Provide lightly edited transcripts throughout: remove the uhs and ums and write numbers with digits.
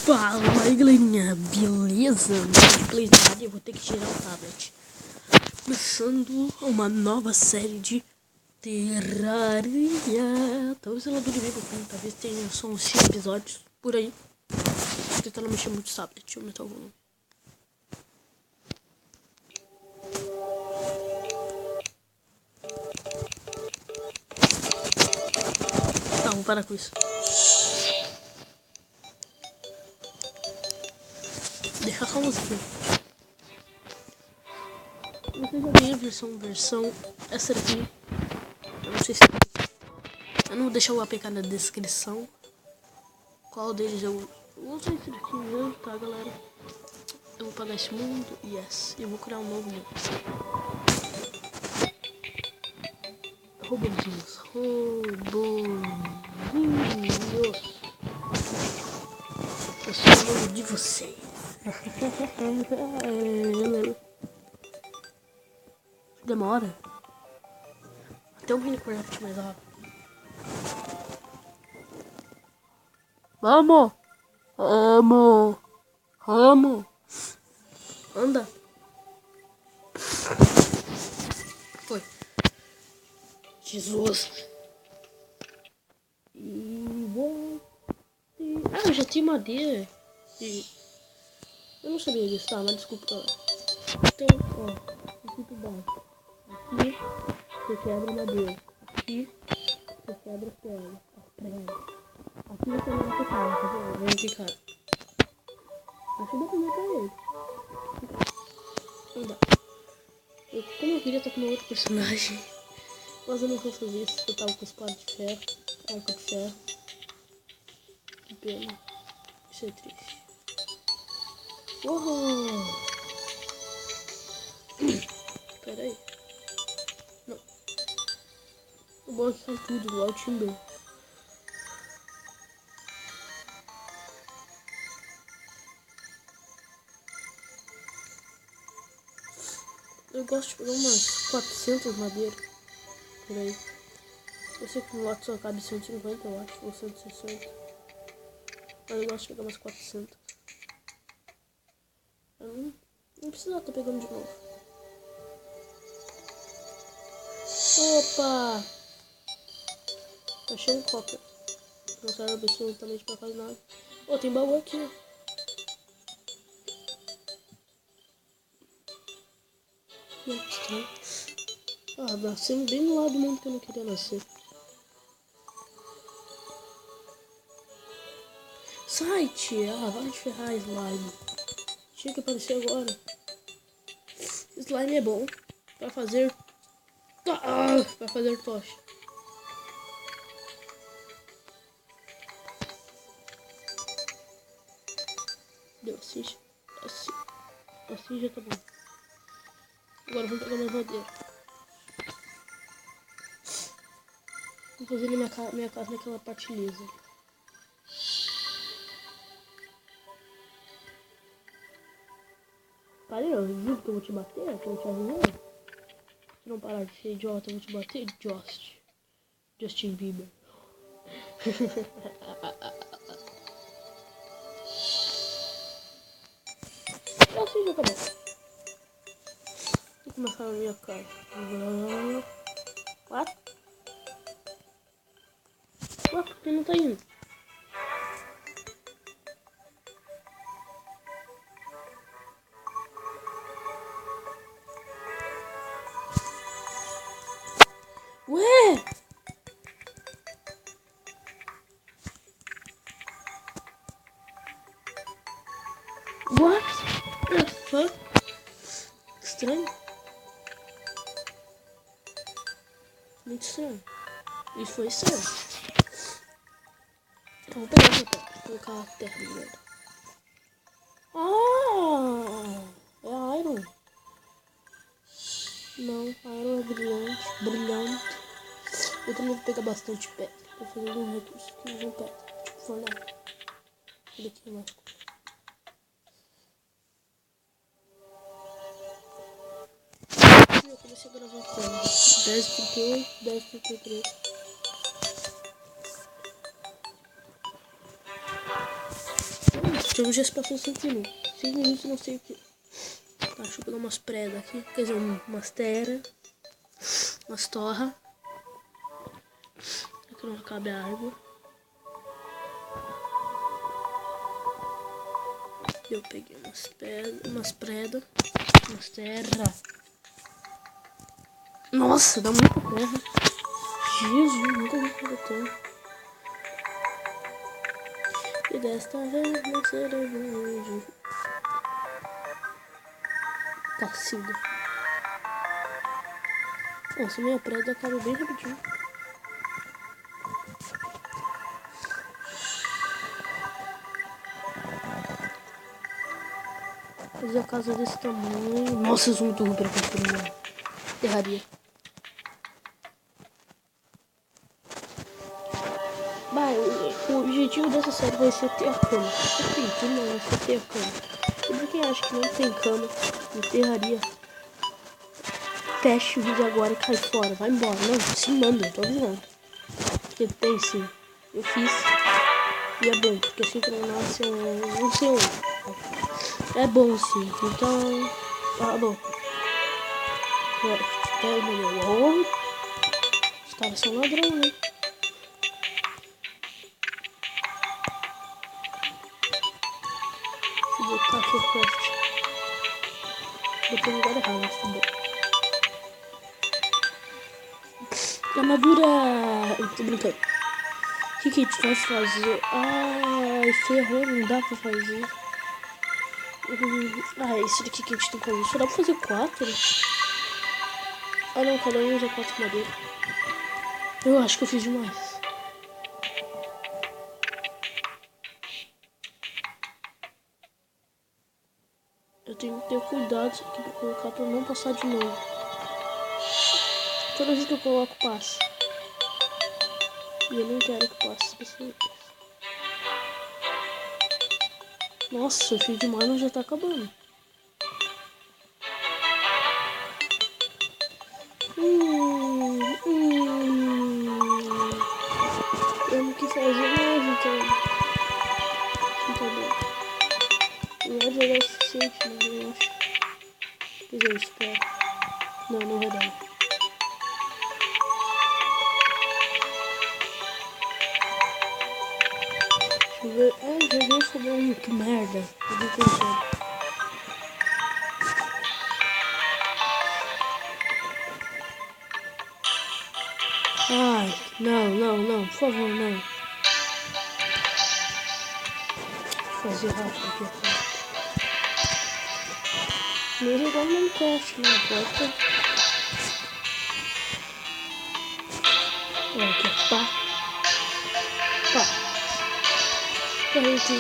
Fala aí galerinha, beleza? Eu vou ter que tirar o tablet. Começando uma nova série de Terraria. Talvez ela dure bem pouquinho, talvez tenha só uns 5 episódios por aí. Tô tentando mexer muito o tablet, deixa eu aumentar o volume. Tá, vou parar com isso. Deixa só a musiquinha. Você já tem a versão essa daqui. Eu não sei se eu não vou deixar o APK na descrição. Qual deles eu uso esse daqui mesmo, tá galera? Eu vou pagar esse mundo, yes. E eu vou criar um novo mundo. Robozinhos. Eu sou o nome de vocês. Demora. Até o Minecraft mais rápido. Vamos! Vamos! Anda! Foi. Jesus! Ah, eu já tenho madeira. Eu não sabia disso, tá? Mas desculpa, galera. Então, ó, muito bom. Aqui você quebra madeira. Aqui você quebra pedra. Aqui você não vai ficar, tá vendo? Vem aqui, cara. Acho que dá pra matar ele. Não dá. Como eu queria estar com uma outra personagem, mas eu não vou fazer isso. Eu tava com espada de ferro, arco de ferro. Que pena. Isso é triste. Uou! Pera aí. Não. O bom é que sai tudo igual o Timber. Eu gosto de pegar umas 400 madeiras. Por aí. Eu sei que o lote só cabe 150, eu acho. Ou 160. Mas eu gosto de pegar umas 400. Eu não precisa estar pegando de novo. Opa! Achei um copper. Não serve absolutamente pra quase nada. Oh, tem baú aqui. Ah, nascemos bem no lado do mundo que eu não queria nascer. Site! Ah, vai te ferrar, slime. Tinha que aparecer agora. Slime é bom pra fazer... pra fazer tocha. Deu, assim já tá bom. Agora vamos pegar mais madeira. Vou fazer minha casa naquela parte lisa. Parei, eu juro que eu vou te bater, que eu vou te avisar. Se não parar de ser idiota, eu vou te bater, Justin Bieber. Assim já acabou. Vou começar a minha casa. 4. Ué, por que não tá indo? Ué! What the fuck? Estranho. Muito estranho. Isso foi estranho. Então vou pegar aqui, vou colocar a terra de merda. Ah! É iron. Não, iron é brilhante. Eu também vou pegar bastante pedra. Vou fazer alguns recursos que usam pedra. Tipo fornalha. Olha aqui mais. Eu comecei a gravar como 10:38, 10:33. Então já se passou 5 minutos. 5 minutos não sei o que. Tá, deixa eu pegar umas pregas aqui. Quer dizer, umas terra. Umas torra. Aqui não cabe a água. Eu peguei umas pregas. Umas terra. Nossa, dá muita terra. Jesus, nunca vi fazer terra. E desta vez não serei longe. Cacilda. Nossa, minha preda acaba bem rapidinho. Fazer a casa desse tamanho. Nossa, eu sou muito ruim pra construir uma terraria. Bah, o objetivo dessa série vai ser ter a cama. Assim, não vai ser ter a cama. E pra quem acha que não tem cama em terraria, fecha o vídeo agora e cai fora. Vai embora. Não, se manda, tô avisando. Porque tem sim. Eu fiz. E é bom, porque assim que não nasce, eu não sei onde. É bom sim. Então, tá bom. Os caras são ladrão, né? Deixa eu botar aqui o craft. Botei no lugar errado, mas tá bom. Armadura. Eu tô brincando. O que a gente vai fazer? Ai, ferrou, não dá pra fazer. Esse daqui que a gente tem que fazer. Só dá pra fazer 4? Ah não, cada um usa 4 madeira. Eu acho que eu fiz demais. Eu tenho que ter cuidado aqui pra colocar pra não passar de novo. Toda vez que eu coloco, passa. E eu não quero que passe. Nossa, eu fiz demais, mas já tá acabando. Temos que fazer mais, então. Tá bom. Não vai jogar o suficiente, mas eu acho. Quer dizer, eu espero. Não vai dar. Deixa eu ver. Joguei fogão. Que merda. Eu tô pensando. Ai, não, por favor, não. Vou fazer rápido aqui. Vou jogar no Minecraft, não importa. Olha aqui, pá. Peraí que...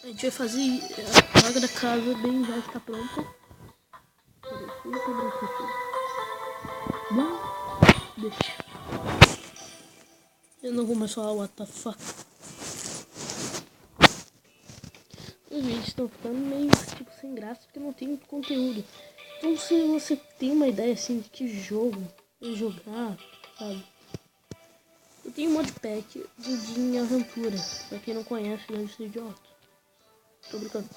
A gente vai fazer a vaga da casa bem, já está pronta. Não, deixa. Eu não vou mais falar what the fuck. Os vídeos estão ficando meio tipo sem graça porque não tem muito conteúdo. Então se você tem uma ideia assim de que jogo jogar, sabe? Eu tenho um modpack de minha aventura. Pra quem não conhece, deve ser idiota. Tô brincando.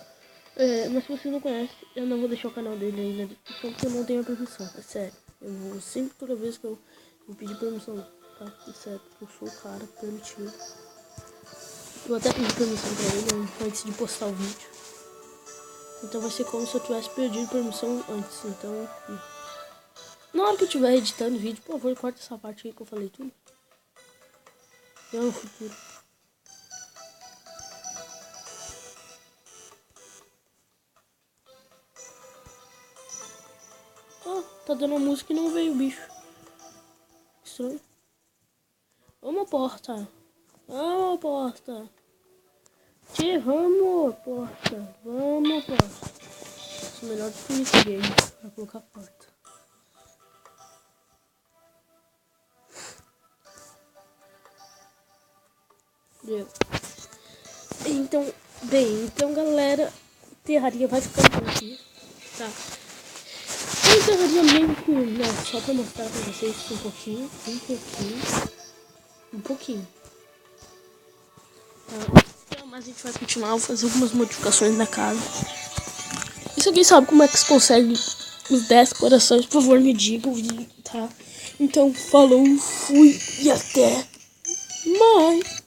Mas se você não conhece, eu não vou deixar o canal dele aí na descrição porque eu não tenho a permissão. É sério. Eu vou sempre, toda vez que eu pedir permissão, tá? É sério, porque eu sou o cara permitido. Eu até pedi permissão pra ele antes de postar o vídeo. Então vai ser como se eu tivesse pedido permissão antes. Então, na hora que eu estiver editando o vídeo, por favor, corta essa parte aí que eu falei tudo. Eu no futuro. Tá dando uma música e não veio o bicho. Estranho. Vamos, porta. Vamos, porta. Vamos, porta. Vamos, porta. Isso é melhor do que o game pra colocar a porta. Então, galera, terraria vai ficando por aqui, tá? Eu terraria meio que, né, só pra mostrar pra vocês um pouquinho. Tá? Então, mas a gente vai continuar, vou fazer algumas modificações na casa. E se alguém sabe como é que se consegue os 10 corações, por favor me digam, tá? Então, falou, fui e até mais!